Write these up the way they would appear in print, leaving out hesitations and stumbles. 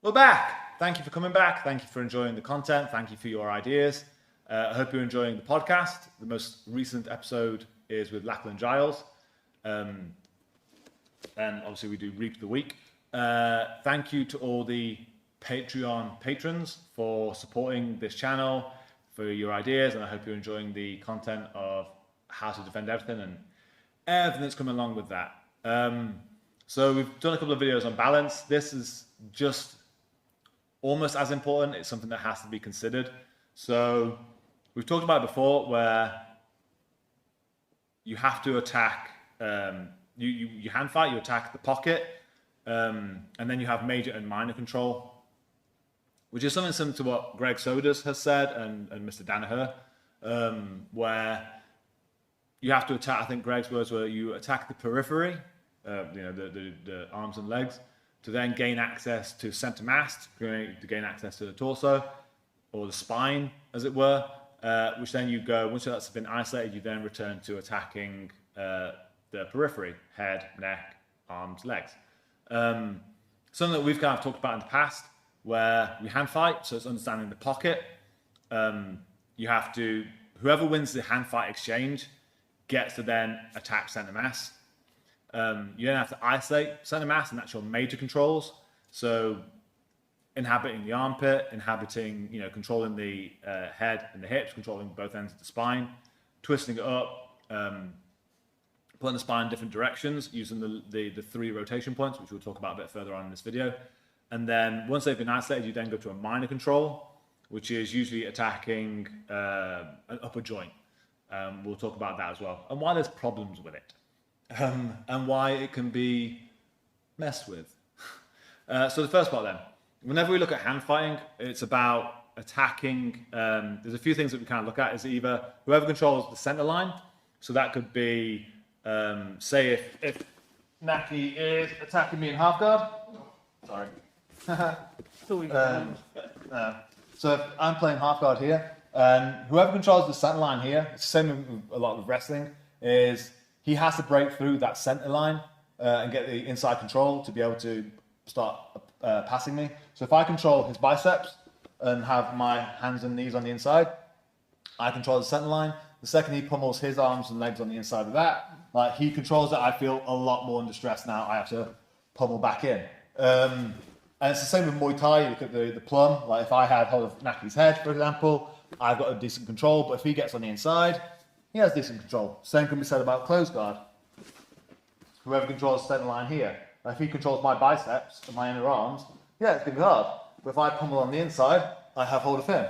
We're back. Thank you for coming back. Thank you for enjoying the content. Thank you for your ideas. I hope you're enjoying the podcast. The most recent episode is with Lachlan Giles. And obviously we do Reap the Week. Thank you to all the Patreon patrons for supporting this channel, for your ideas, and I hope you're enjoying the content of how to defend everything and everything that's coming along with that. So we've done a couple of videos on balance. This is just almost as important. It's something that has to be considered. So we've talked about it before, where you have to attack, you hand fight, you attack the pocket, and then you have major and minor control, which is something similar to what Greg Souders has said and Mr. Danaher, where you have to attack, I think Greg's words were, you attack the periphery, the arms and legs, to then gain access to center mass, to gain access to the torso, or the spine, as it were, which then you go, once that's been isolated, you then return to attacking the periphery, head, neck, arms, legs. Something that we've kind of talked about in the past, where we hand fight, so it's understanding the pocket. You have to, whoever wins the hand fight exchange gets to then attack center mass. You then have to isolate center mass, and that's your major controls. So inhabiting the armpit, controlling the head and the hips, controlling both ends of the spine, twisting it up, putting the spine in different directions, using the 3 rotation points, which we'll talk about a bit further on in this video. And then once they've been isolated, you then go to a minor control, which is usually attacking an upper joint. We'll talk about that as well, and why there's problems with it. And why it can be messed with. So the first part then, whenever we look at hand fighting, it's about attacking. There's a few things that we kind of look at. Is either whoever controls the center line, so that could be, say if Naki is attacking me in half guard. Sorry. So if I'm playing half guard here, and whoever controls the center line here, it's the same with a lot of wrestling, is he has to break through that center line and get the inside control to be able to start passing me. So if I control his biceps and have my hands and knees on the inside, I control the center line. The second he pummels his arms and legs on the inside of that, like he controls it, I feel a lot more under stress now. I have to pummel back in. And it's the same with Muay Thai. You look at the plum. Like if I had hold of Naki's head, for example, I've got a decent control. But if he gets on the inside, he has decent control. Same can be said about close guard. Whoever controls the center line here, if he controls my biceps and my inner arms, yeah, it's going to be hard. But if I pummel on the inside, I have hold of him.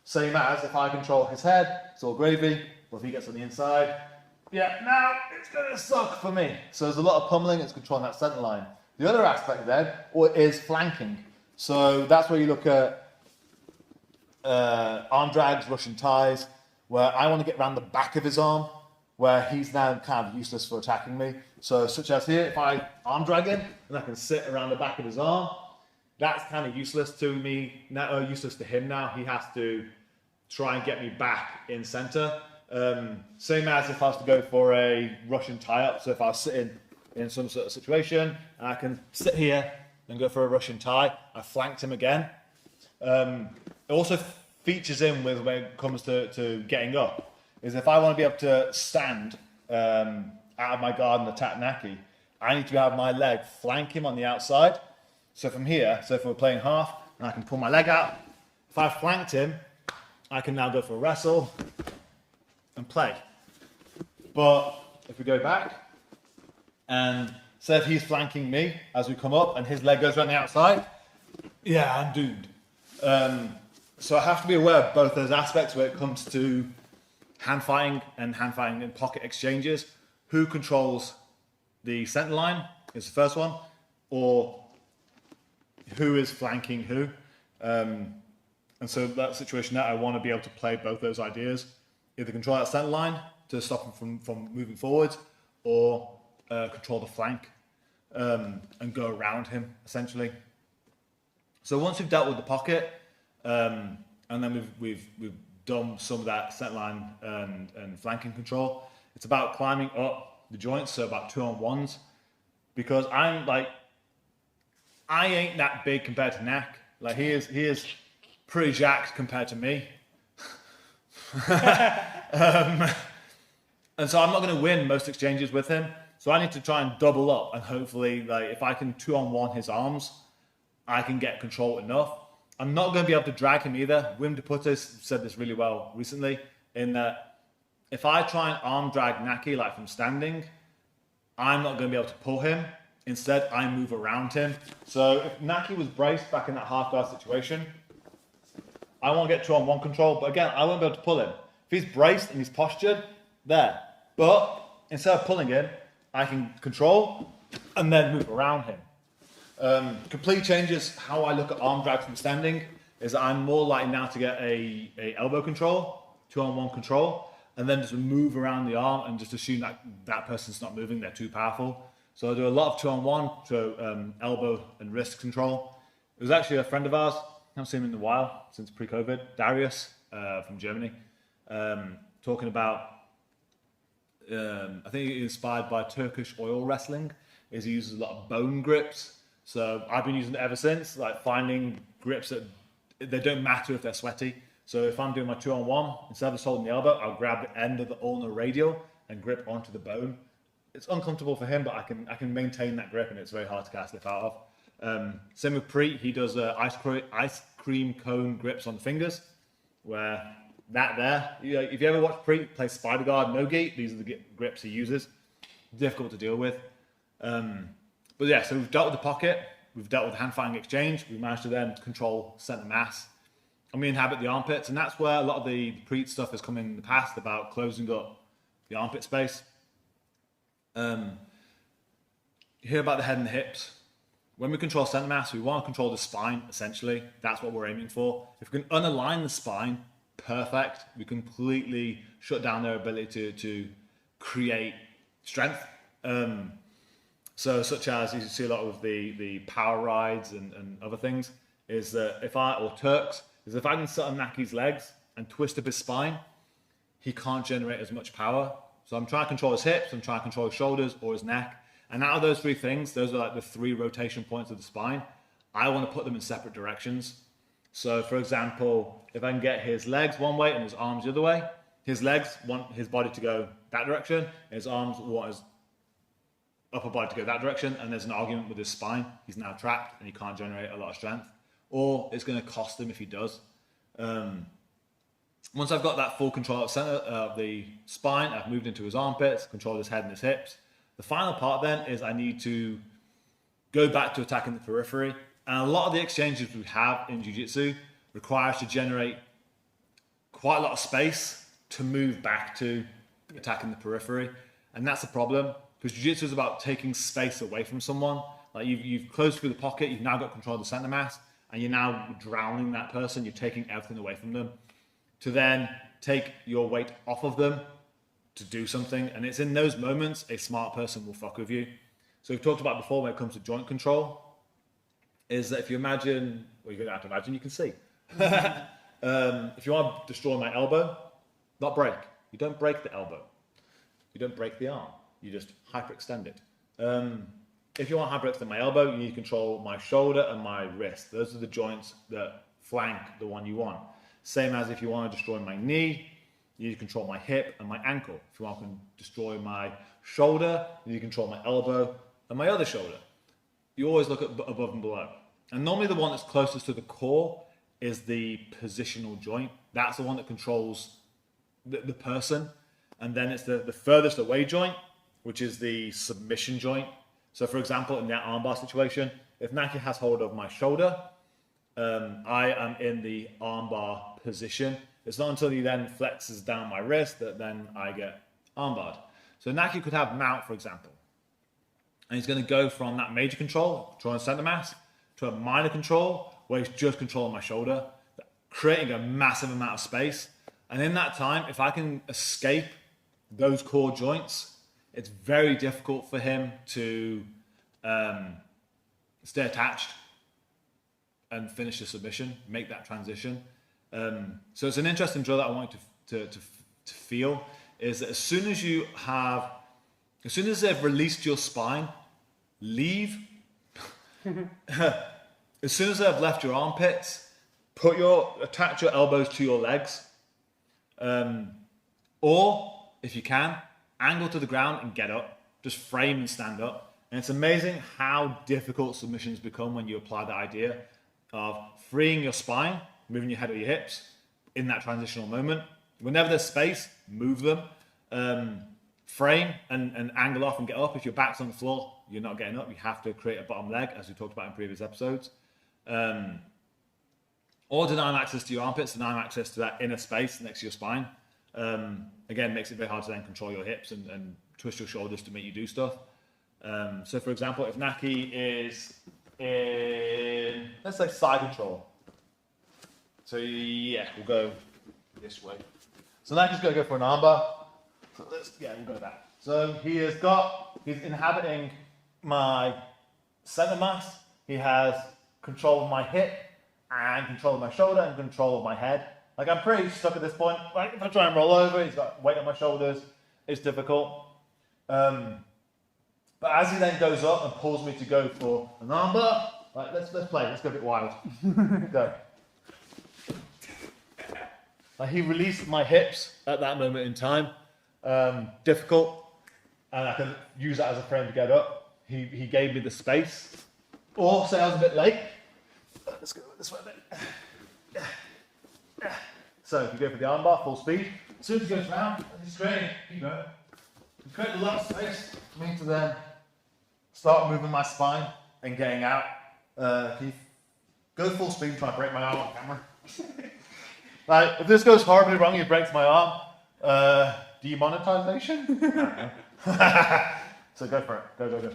Same as if I control his head, it's all gravy. But if he gets on the inside, yeah, now it's going to suck for me. So there's a lot of pummeling, it's controlling that center line. The other aspect then is flanking. So that's where you look at arm drags, Russian ties, where I want to get around the back of his arm, where he's now kind of useless for attacking me. So such as here, if I arm drag him, and I can sit around the back of his arm, that's kind of useless to me, now, useless to him now. He has to try and get me back in center. Same as if I was to go for a Russian tie-up. So if I was sitting in some sort of situation, and I can sit here and go for a Russian tie, I flanked him again. It also features in with when it comes to getting up, is if I want to be able to stand out of my guard and attack Naki, I need to have my leg flank him on the outside. So from here, so if we're playing half, and I can pull my leg out, if I flanked him, I can now go for a wrestle and play. But if we go back, and say if he's flanking me as we come up and his leg goes around the outside, yeah, I'm doomed. So I have to be aware of both those aspects when it comes to hand fighting and pocket exchanges. Who controls the center line is the first one, or who is flanking who. And so that situation there, I want to be able to play both those ideas. Either control that center line to stop him from moving forward, or control the flank and go around him, essentially. So once we've dealt with the pocket, and then we've done some of that center line and flanking control, it's about climbing up the joints, so about 2-on-1s, because I'm like, I ain't that big compared to Nak. Like he is pretty jacked compared to me. And so I'm not going to win most exchanges with him. So I need to try and double up, and hopefully, like if I can 2-on-1 his arms, I can get control enough. I'm not going to be able to drag him either. Wim Deputtes said this really well recently, in that if I try and arm drag Naki like from standing, I'm not going to be able to pull him. Instead, I move around him. So if Naki was braced back in that half guard situation, I won't get 2-on-1 control, but again, I won't be able to pull him. If he's braced and he's postured, there. But instead of pulling him, I can control and then move around him. Completely changes how I look at arm drag from standing. Is I'm more likely now to get a elbow control, 2-on-1 control, and then just move around the arm and just assume that that person's not moving, they're too powerful. So I do a lot of 2-on-1, so elbow and wrist control. It was actually a friend of ours, I haven't seen him in a while, since pre-COVID, Darius from Germany, talking about, I think he's inspired by Turkish oil wrestling, is he uses a lot of bone grips. So I've been using it ever since, like finding grips that they don't matter if they're sweaty. So if I'm doing my 2-on-1, instead of just holding the elbow, I'll grab the end of the ulnar radial and grip onto the bone. It's uncomfortable for him, but I can maintain that grip, and it's very hard to cast lift out of. Same with Preet, he does ice cream cone grips on the fingers, where that there, if you ever watch Preet play Spider Guard no-gi, these are the grips he uses. Difficult to deal with. But yeah, so we've dealt with the pocket, we've dealt with the hand-fighting exchange, we've managed to then control center mass, and we inhabit the armpits, and that's where a lot of the Preet stuff has come in the past about closing up the armpit space. You hear about the head and the hips. When we control center mass, we want to control the spine, essentially. That's what we're aiming for. If we can unalign the spine, perfect. We completely shut down their ability to create strength. So such as you see a lot of the power rides and other things, is that if I can sit on Naki's legs and twist up his spine, he can't generate as much power. So I'm trying to control his hips, I'm trying to control his shoulders or his neck. And out of those three things, those are like the three rotation points of the spine. I want to put them in separate directions. So for example, if I can get his legs one way and his arms the other way, his legs want his body to go that direction, his arms want his upper body to go that direction, and there's an argument with his spine. He's now trapped and he can't generate a lot of strength. Or it's going to cost him if he does. Once I've got that full control of the spine, I've moved into his armpits, control his head and his hips. The final part then is I need to go back to attacking the periphery. And a lot of the exchanges we have in Jiu-Jitsu require us to generate quite a lot of space to move back to attacking the periphery. And that's a problem, because Jiu-Jitsu is about taking space away from someone. Like you've closed through the pocket, you've now got control of the center mass, and you're now drowning that person, you're taking everything away from them, to then take your weight off of them to do something. And it's in those moments a smart person will fuck with you. So we've talked about before when it comes to joint control, is that if you imagine, well, you're going to have to imagine, you can see. If you want to destroy my elbow, not break. You don't break the elbow. You don't break the arm. You just hyperextend it. If you want to hyperextend my elbow, you need to control my shoulder and my wrist. Those are the joints that flank the one you want. Same as if you want to destroy my knee, you need to control my hip and my ankle. If you want to destroy my shoulder, you need to control my elbow and my other shoulder. You always look at above and below. And normally the one that's closest to the core is the positional joint. That's the one that controls the person. And then it's the furthest away joint, which is the submission joint. So for example, in that armbar situation, if Naki has hold of my shoulder, I am in the armbar position. It's not until he then flexes down my wrist that then I get armbarred. So Naki could have mount, for example. And he's going to go from that major control, controlling center mass, to a minor control where he's just controlling my shoulder, creating a massive amount of space. And in that time, if I can escape those core joints, it's very difficult for him to stay attached and finish the submission, make that transition. So it's an interesting drill that I want you to feel, is that as soon as they've released your spine, leave. As soon as they've left your armpits, attach your elbows to your legs, or if you can, angle to the ground and get up. Just frame and stand up. And it's amazing how difficult submissions become when you apply the idea of freeing your spine, moving your head or your hips in that transitional moment. Whenever there's space, move them. Frame and angle off and get up. If your back's on the floor, you're not getting up. You have to create a bottom leg, as we talked about in previous episodes. Or deny them access to your armpits, deny them access to that inner space next to your spine. Again, makes it very hard to then control your hips and twist your shoulders to make you do stuff. So for example, if Naki is in, let's say, side control. So yeah, we'll go this way. So Naki's going to go for an armbar. So we'll go that. So he's inhabiting my center mass. He has control of my hip and control of my shoulder and control of my head. Like, I'm pretty stuck at this point. Like, if I try and roll over, he's got weight on my shoulders. It's difficult. But as he then goes up and pulls me to go for an armbar, right, let's play. Let's go a bit wild. Go. He released my hips at that moment in time. Difficult, and I can use that as a frame to get up. He gave me the space. Or say I was a bit late. Let's go this way a bit. So if you go for the armbar, full speed. As soon as he goes round, he's straight. Keep going. Create a lot of space for me to then start moving my spine and getting out. Can you go full speed and try and break my arm on camera? Like, if this goes horribly wrong, you break my arm. Demonetization? So go for it. Go.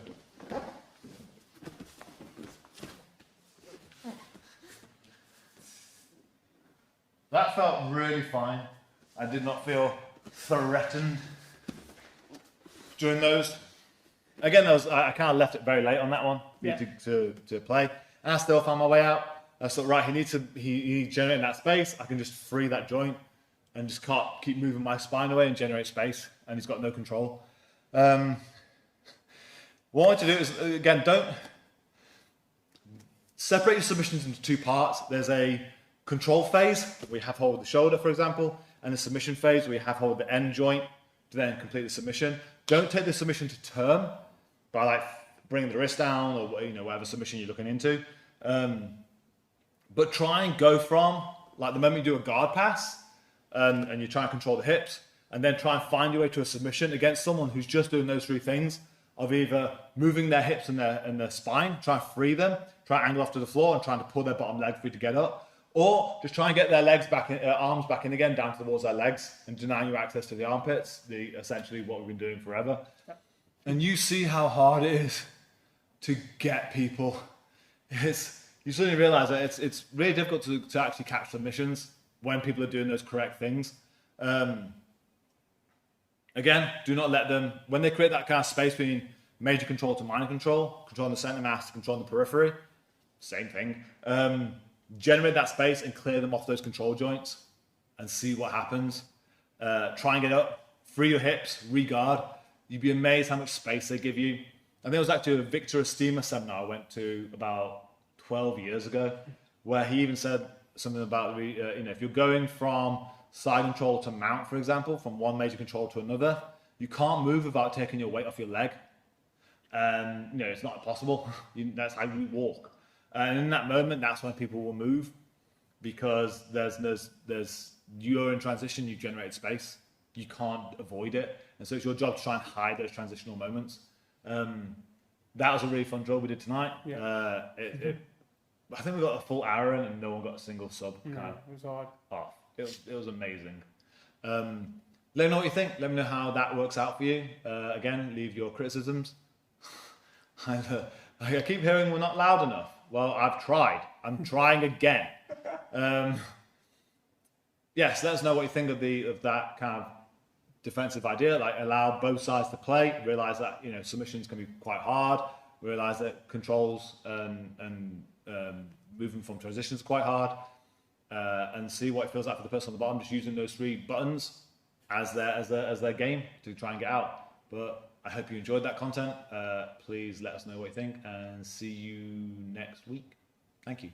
That felt really fine. I did not feel threatened during those. Again, I kind of left it very late on that one to play. And I still found my way out. I thought, right, he generated that space. I can just free that joint and just keep moving my spine away and generate space. And he's got no control. What I want to do is, again, don't separate your submissions into two parts. There's a control phase where you have hold of the shoulder, for example, and a submission phase where you have hold of the end joint to then complete the submission. Don't take the submission to term by like bringing the wrist down or whatever submission you're looking into. But try and go from like the moment you do a guard pass and you try and control the hips, and then try and find your way to a submission against someone who's just doing those three things of either moving their hips and their spine, try and free them, try and angle off to the floor and trying to pull their bottom leg free to get up, or just try and get their legs back, arms back in again, down towards their legs, and denying you access to the armpits. Essentially what we've been doing forever. Yep. And you see how hard it is to get people. You suddenly realise that it's really difficult to actually catch submissions when people are doing those correct things. Again, do not let them, when they create that kind of space between major control to minor control, controlling the center mass, controlling the periphery, same thing. Generate that space and clear them off those control joints and see what happens. Try and get up, free your hips, re-guard. You'd be amazed how much space they give you. I think it was actually a Victor Estima seminar I went to about 12 years ago, where he even said something about, if you're going from side control to mount, for example, from one major control to another, you can't move without taking your weight off your leg. And, it's not possible. That's how you walk. And in that moment, that's when people will move, because you're in transition, you've generated space. You can't avoid it. And so it's your job to try and hide those transitional moments. That was a really fun drill we did tonight. Yeah. I think we got a full hour in and no one got a single sub. It was hard. Off. It was amazing. Let me know what you think. Let me know how that works out for you. Again, leave your criticisms. I keep hearing we're not loud enough. Well, I've tried. I'm trying again. Yes, let us know what you think of that kind of defensive idea. Like, allow both sides to play. Realize that submissions can be quite hard. Realize that controls and moving from transitions is quite hard. And see what it feels like for the person on the bottom, just using those three buttons as their game to try and get out. But I hope you enjoyed that content. Please let us know what you think and see you next week. Thank you.